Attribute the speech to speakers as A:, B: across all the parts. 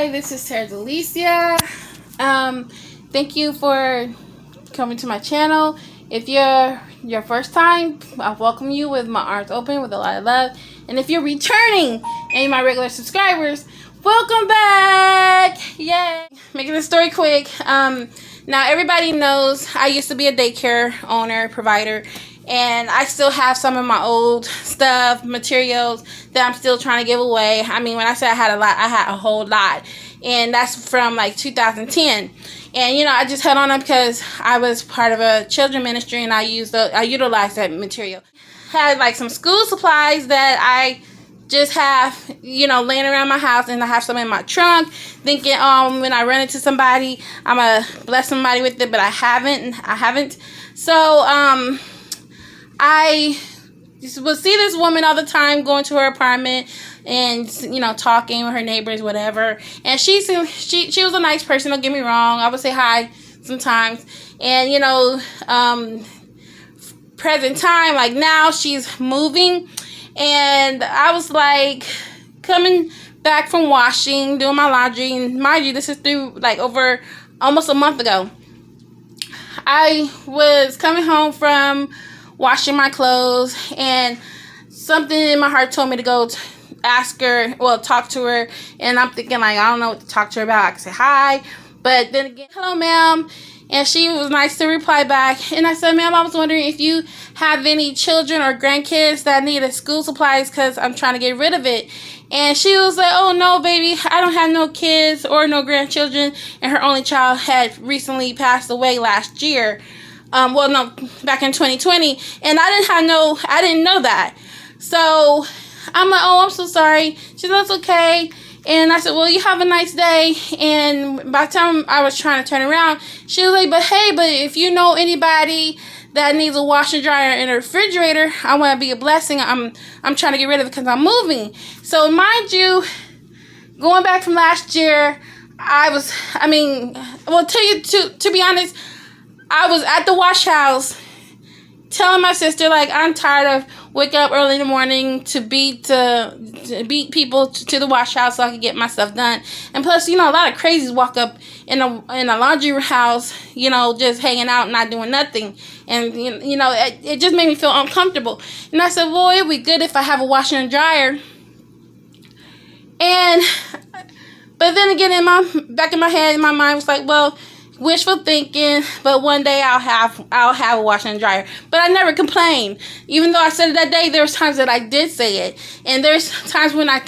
A: Hi, this is Sarah Delicia. Thank you for coming to my channel. If you're your first time, I welcome you with my arms open with a lot of love. And if you're returning and my regular subscribers, welcome back! Yay! Making the story quick. Now everybody knows I used to be a daycare owner, provider, and I still have some of my old stuff, materials that I'm still trying to give away. I mean, when I say I had a lot, I had a whole lot. And that's from like 2010. And, you know, I just held on because I was part of a children ministry and I utilized that material. Had like some school supplies that I just have, you know, laying around my house, and I have some in my trunk, thinking, when I run into somebody, I'm gonna bless somebody with it, but I haven't. So, I will see this woman all the time going to her apartment and, you know, talking with her neighbors, whatever. And she was a nice person, don't get me wrong. I would say hi sometimes. And, you know, present time, like now she's moving. And I was like coming back from washing, doing my laundry. And mind you, this is through like over almost a month ago. I was coming home from washing my clothes, and something in my heart told me to go talk to her. And I'm thinking, like, I don't know what to talk to her about. I could say hi, but then again, hello, ma'am. And she was nice to reply back. And I said, ma'am, I was wondering if you have any children or grandkids that needed school supplies, because I'm trying to get rid of it. And she was like, oh, no, baby, I don't have no kids or no grandchildren. And her only child had recently passed away last year. Back in 2020. And I didn't know that. So I'm like, oh, I'm so sorry. She said, that's okay. And I said, well, you have a nice day. And by the time I was trying to turn around, she was like, but if you know anybody that needs a washer and dryer and a refrigerator, I want to be a blessing. I'm trying to get rid of it because I'm moving. So mind you, going back from last year, to be honest, I was at the wash house telling my sister, like, I'm tired of waking up early in the morning to beat people to the wash house so I can get my stuff done. And plus, you know, a lot of crazies walk up in a laundry house, you know, just hanging out and not doing nothing. And, you know, it just made me feel uncomfortable. And I said, well, it would be good if I have a washer and dryer. But then again, back in my head, my mind was like, well, wishful thinking, but one day I'll have a washer and dryer. But I never complained. Even though I said it that day, there was times that I did say it. And there's times when I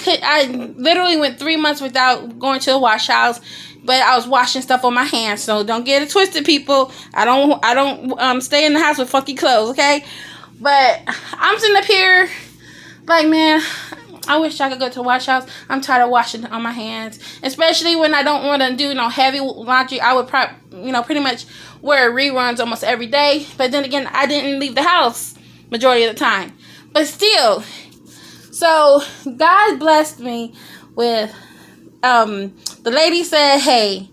A: literally went 3 months without going to the wash house, but I was washing stuff on my hands. So don't get it twisted, people. I don't stay in the house with funky clothes, okay? But I'm sitting up here like, man, I wish I could go to the wash house. I'm tired of washing on my hands. Especially when I don't want to do no heavy laundry. I would pretty much wear reruns almost every day. But then again, I didn't leave the house majority of the time. But still. So God blessed me with the lady said, hey,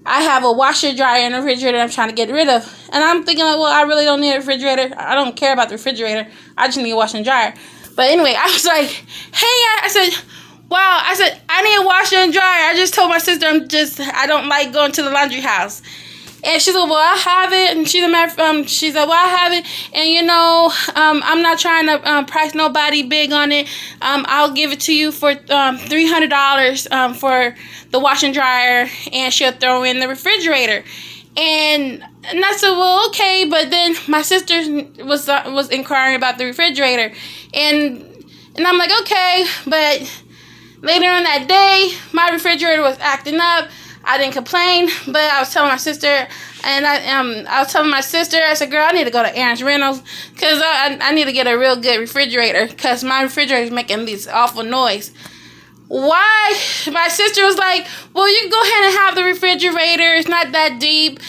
A: I have a washer, dryer, and a refrigerator I'm trying to get rid of. And I'm thinking, like, well, I really don't need a refrigerator. I don't care about the refrigerator. I just need a washer and dryer. But anyway, I was like, hey, I said, wow. I said, I need a washer and dryer. I just told my sister I don't like going to the laundry house. And she said, well, I have it. And she said, well, I have it. And, you know, I'm not trying to price nobody big on it. I'll give it to you for $300 for the washer and dryer. And she'll throw in the refrigerator. And I said, well, okay. But then my sister was inquiring about the refrigerator. And I'm like, okay. But later on that day, my refrigerator was acting up. I didn't complain, but I was telling my sister, and I was telling my sister, I said, girl, I need to go to Aaron's Rentals, because I need to get a real good refrigerator, because my refrigerator is making this awful noise. Why? My sister was like, well, you can go ahead and have the refrigerator. It's not that deep.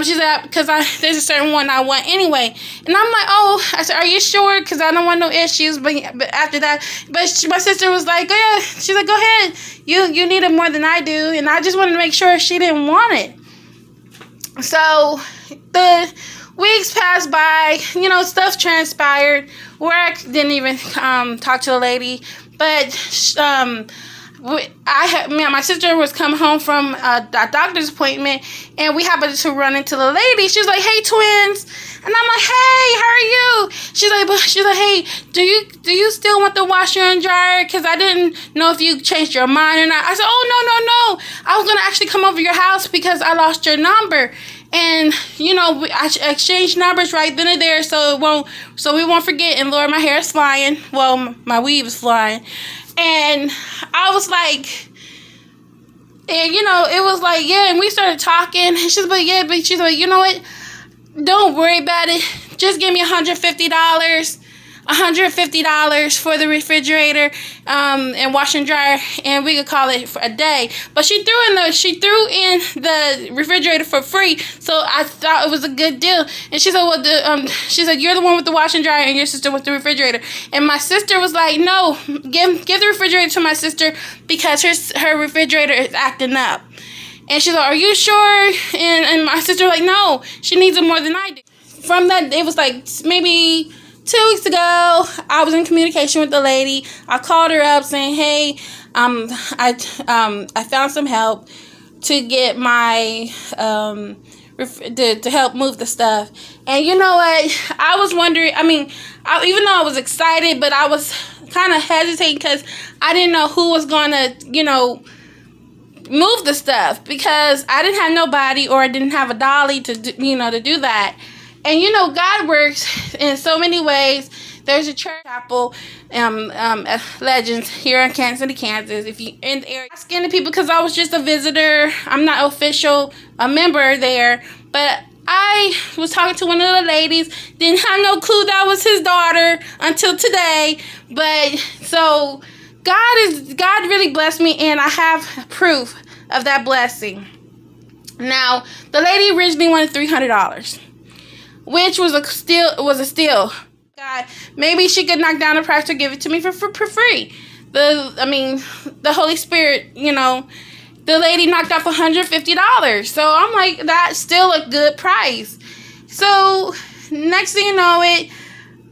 A: She said, because there's a certain one I want anyway. And I'm like, oh, I said, are you sure? Because I don't want no issues. But after that, my sister was like, oh, yeah. She's like, go ahead. You need it more than I do. And I just wanted to make sure she didn't want it. So the weeks passed by. You know, stuff transpired. Work didn't even talk to the lady. But my sister was coming home from a doctor's appointment, and we happened to run into the lady. She was like, "Hey, twins," and I'm like, "Hey, how are you?" She's like, "Hey, do you still want the washer and dryer? Because I didn't know if you changed your mind or not." I said, "Oh, no. I was gonna actually come over your house because I lost your number." And I exchanged numbers right then and there, so we won't forget. And Lord, my hair is flying. Well, my weave is flying, and I was like, and it was like, yeah. And we started talking. And she's like, yeah, but she's like, you know what? Don't worry about it. Just give me $150. $150 for the refrigerator and wash and dryer, and we could call it for a day. But she threw in the refrigerator for free, so I thought it was a good deal. And she said, "Well, she said, you're the one with the wash and dryer, and your sister with the refrigerator." And my sister was like, "No, give the refrigerator to my sister because her refrigerator is acting up." And she's like, "Are you sure?" And my sister was like, "No, she needs it more than I do." From that, it was like maybe 2 weeks ago, I was in communication with the lady. I called her up saying, "Hey, I found some help to get my to help move the stuff." And you know what? I was wondering. I mean, even though I was excited, but I was kind of hesitating because I didn't know who was gonna, move the stuff, because I didn't have nobody, or I didn't have a dolly to do that. And God works in so many ways. There's a church chapel, Legends here in Kansas City, Kansas. If you in the area, asking the people, because I was just a visitor. I'm not a member there, but I was talking to one of the ladies. Didn't have no clue that was his daughter until today. But so God really blessed me, and I have proof of that blessing. Now, the lady originally wanted $300. Which was a steal. God, maybe she could knock down the price or give it to me for free. The Holy Spirit, the lady knocked off $150. So I'm like, that's still a good price. So next thing you know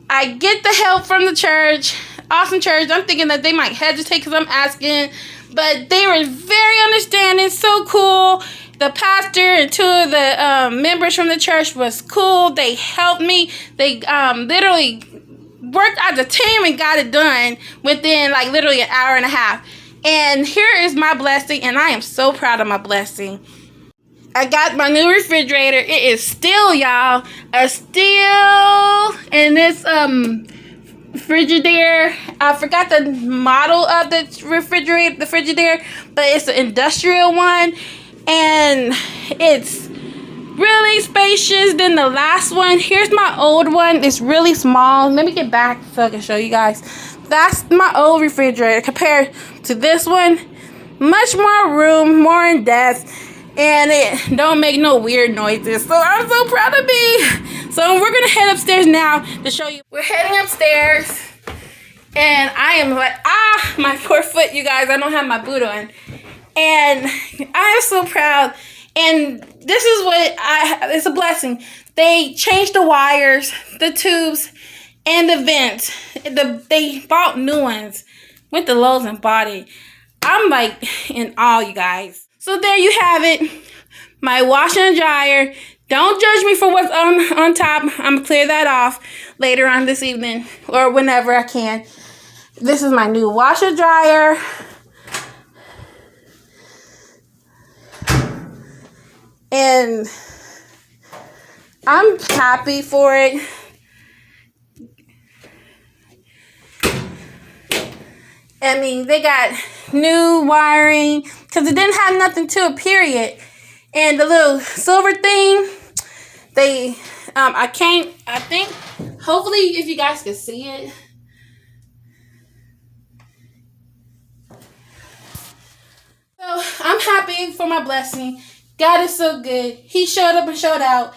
A: I get the help from the church. Awesome church. I'm thinking that they might hesitate because I'm asking, but they were very understanding, so cool. The pastor and 2 of the members from the church was cool. They helped me. They literally worked as a team and got it done within literally an hour and a half. And here is my blessing, and I am so proud of my blessing. I got my new refrigerator. It is still, y'all, a steel. And this Frigidaire, I forgot the model of the Frigidaire, but it's an industrial one. And it's really spacious than the last one. Here's my old one. It's really small. Let me get back so I can show you guys. That's my old refrigerator compared to this one. Much more room, more in depth, and it don't make no weird noises. So I'm so proud of me. So we're gonna head upstairs now to show you. We're heading upstairs, and I am like, my poor foot, you guys. I don't have my boot on. And I am so proud. And this is it's a blessing. They changed the wires, the tubes, and the vents. They bought new ones. Went to Lowe's and bought it. I'm like in awe, you guys. So there you have it. My washer and dryer. Don't judge me for what's on top. I'm gonna clear that off later on this evening or whenever I can. This is my new washer dryer. And I'm happy for it. I mean, they got new wiring because it didn't have nothing to it, period. And the little silver thing, hopefully if you guys can see it. So I'm happy for my blessing. God is so good. He showed up and showed out.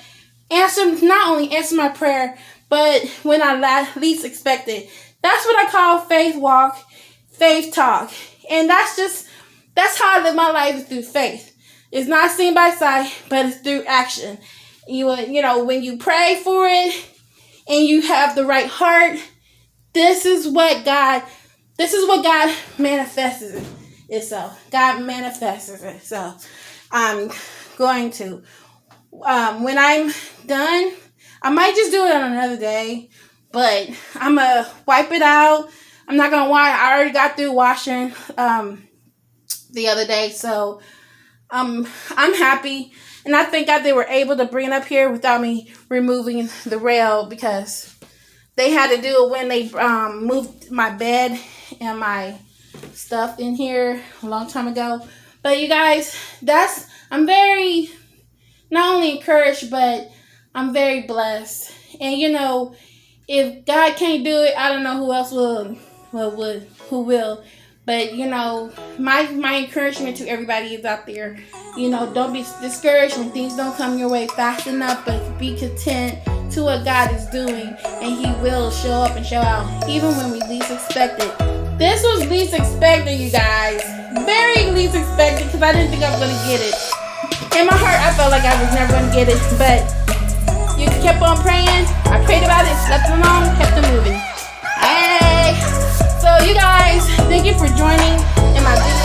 A: Not only answered my prayer, but when I least expected. That's what I call faith walk, faith talk. And that's how I live my life, through faith. It's not seen by sight, but it's through action. When you pray for it and you have the right heart, this is what God manifests. it so. God manifests it. So I'm going to. When I'm done, I might just do it on another day, but I'm going to wipe it out. I'm not going to wash. I already got through washing the other day, so I'm happy. And I thank God they were able to bring it up here without me removing the rail, because they had to do it when they moved my bed and my stuff in here a long time ago. But you guys, I'm very not only encouraged, but I'm very blessed. And you know, if God can't do it, I don't know who else who will. But you know, my encouragement to everybody is out there. You know, don't be discouraged when things don't come your way fast enough, but be content to what God is doing, and He will show up and show out, even when we least expect it. This was least expected, you guys. Very least expected, because I didn't think I was going to get it. In my heart, I felt like I was never going to get it, but you kept on praying. I prayed about it, slept along, kept it moving. Hey! So you guys, thank you for joining in my video.